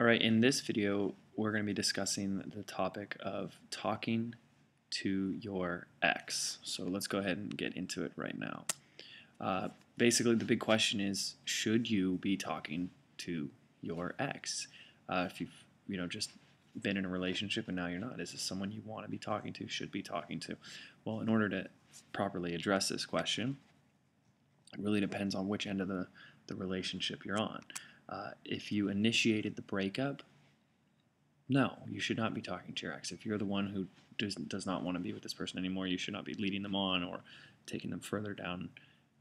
Alright, in this video, we're going to be discussing the topic of talking to your ex. So let's go ahead and get into it right now. Basically, the big question is, should you be talking to your ex? If you've just been in a relationship and now you're not, is this someone you want to be talking to, should be talking to? Well, in order to properly address this question, it really depends on which end of the relationship you're on. If you initiated the breakup, no, you should not be talking to your ex. If you're the one who does not want to be with this person anymore, you should not be leading them on or taking them further down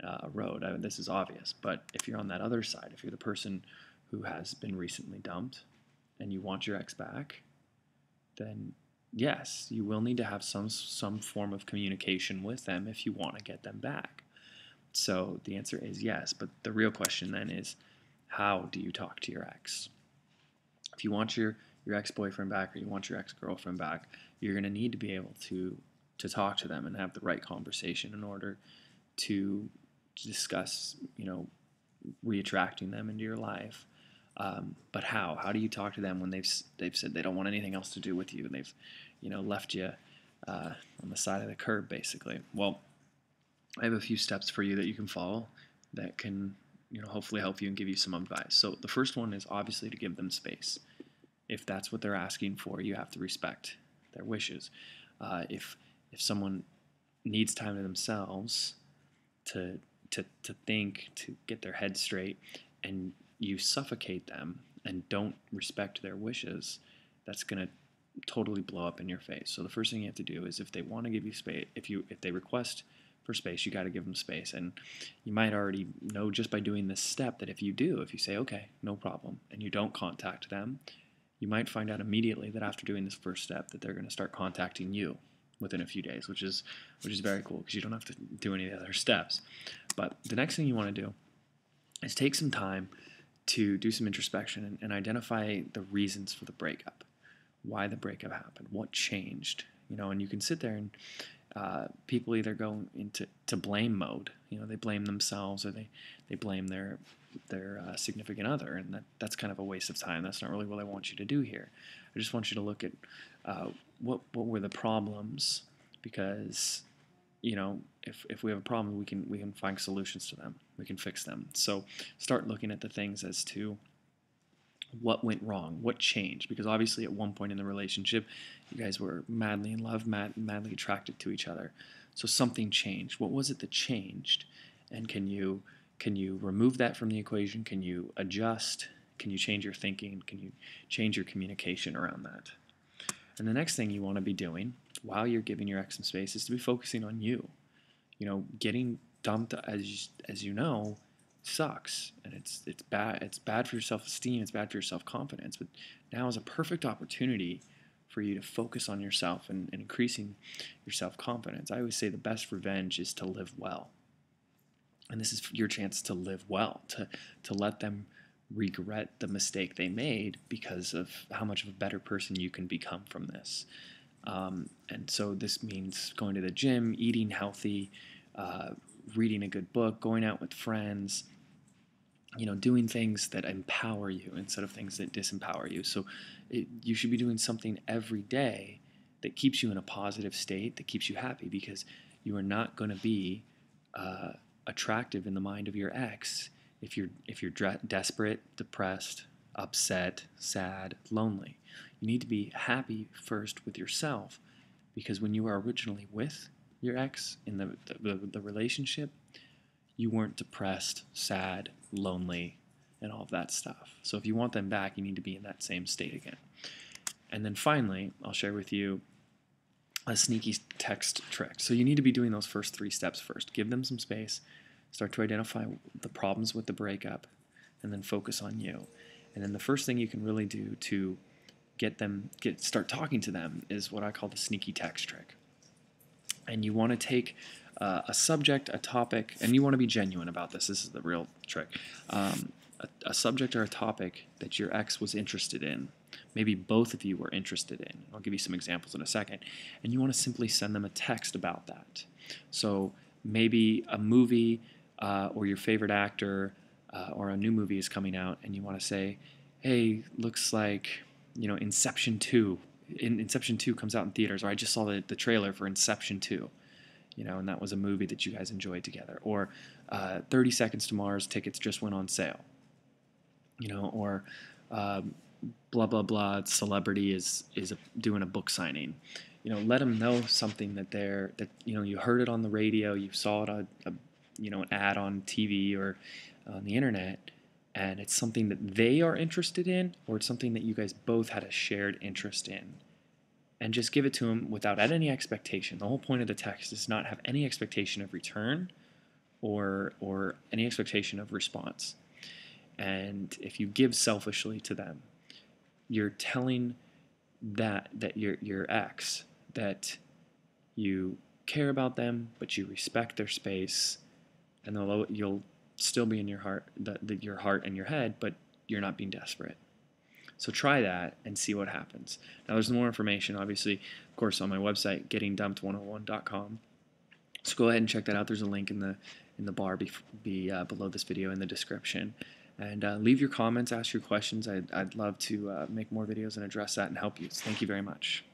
a road. This is obvious, but if you're on that other side, if you're the person who has been recently dumped and you want your ex back, then yes, you will need to have some form of communication with them if you want to get them back. So the answer is yes, but the real question then is, how do you talk to your ex? If you want your ex-boyfriend back or you want your ex-girlfriend back, you're going to need to be able to talk to them and have the right conversation in order to discuss, reattracting them into your life. But how? How do you talk to them when they've said they don't want anything else to do with you and they've, left you on the side of the curb, basically? Well, I have a few steps for you that you can follow that can hopefully help you and give you some advice. So the first one is obviously to give them space. If that's what they're asking for, you have to respect their wishes. If someone needs time to themselves to think, to get their head straight, and you suffocate them and don't respect their wishes, that's going to totally blow up in your face. So the first thing you have to do is, if they want to give you space, if they request for space, you got to give them space. And you might already know just by doing this step that if you say, okay, no problem, and you don't contact them, you might find out immediately that after doing this first step that they're going to start contacting you within a few days, which is very cool because you don't have to do any of the other steps. But the next thing you want to do is take some time to do some introspection and identify the reasons for the breakup, why the breakup happened, what changed, and you can sit there and people either go into blame mode. They blame themselves or they blame their significant other, and that's kind of a waste of time. That's not really what I want you to do here. I just want you to look at what were the problems, because if we have a problem, we can find solutions to them. We can fix them. So start looking at the things as to what went wrong, what changed, because obviously at one point in the relationship, you guys were madly in love, madly attracted to each other. So something changed. What was it that changed? And can you remove that from the equation? Can you adjust? Can you change your thinking? Can you change your communication around that? And the next thing you want to be doing while you're giving your ex some space is to be focusing on you. Getting dumped, as you know, sucks, and it's bad. It's bad for your self-esteem. It's bad for your self-confidence. But now is a perfect opportunity for you to focus on yourself and increasing your self-confidence. I always say the best revenge is to live well, and this is your chance to live well, to let them regret the mistake they made because of how much of a better person you can become from this. And so this means going to the gym, eating healthy, reading a good book, going out with friends, doing things that empower you instead of things that disempower you. So you should be doing something every day that keeps you in a positive state, that keeps you happy, because you are not going to be attractive in the mind of your ex if you're desperate, depressed, upset, sad, lonely. You need to be happy first with yourself, because when you were originally with your ex in the relationship, you weren't depressed, sad, lonely, and all of that stuff. So if you want them back, you need to be in that same state again. And then finally, I'll share with you a sneaky text trick. So you need to be doing those first 3 steps first. Give them some space, start to identify the problems with the breakup, and then focus on you. And then the first thing you can really do to start talking to them is what I call the sneaky text trick. And you want to take a subject, a topic, and you want to be genuine about this. This is the real trick. A subject or a topic that your ex was interested in. Maybe both of you were interested in. I'll give you some examples in a second. And you want to simply send them a text about that. So maybe a movie or your favorite actor or a new movie is coming out, and you want to say, hey, looks like, Inception 2. Inception 2 comes out in theaters, or I just saw the trailer for Inception 2, and that was a movie that you guys enjoyed together. Or 30 Seconds to Mars tickets just went on sale, or blah, blah, blah, celebrity is doing a book signing. Let them know something that you heard it on the radio, you saw it on an ad on TV or on the internet, and it's something that they are interested in, or it's something that you guys both had a shared interest in. And just give it to them without any expectation. The whole point of the text is not have any expectation of return or any expectation of response. And if you give selfishly to them, you're telling that your ex that you care about them, but you respect their space, and you'll still be in your heart, your heart and your head, but you're not being desperate. So try that and see what happens. Now, there's more information, obviously, of course, on my website, gettingdumped101.com. So go ahead and check that out. There's a link in the bar below this video in the description. And leave your comments, ask your questions. I'd love to make more videos and address that and help you. So thank you very much.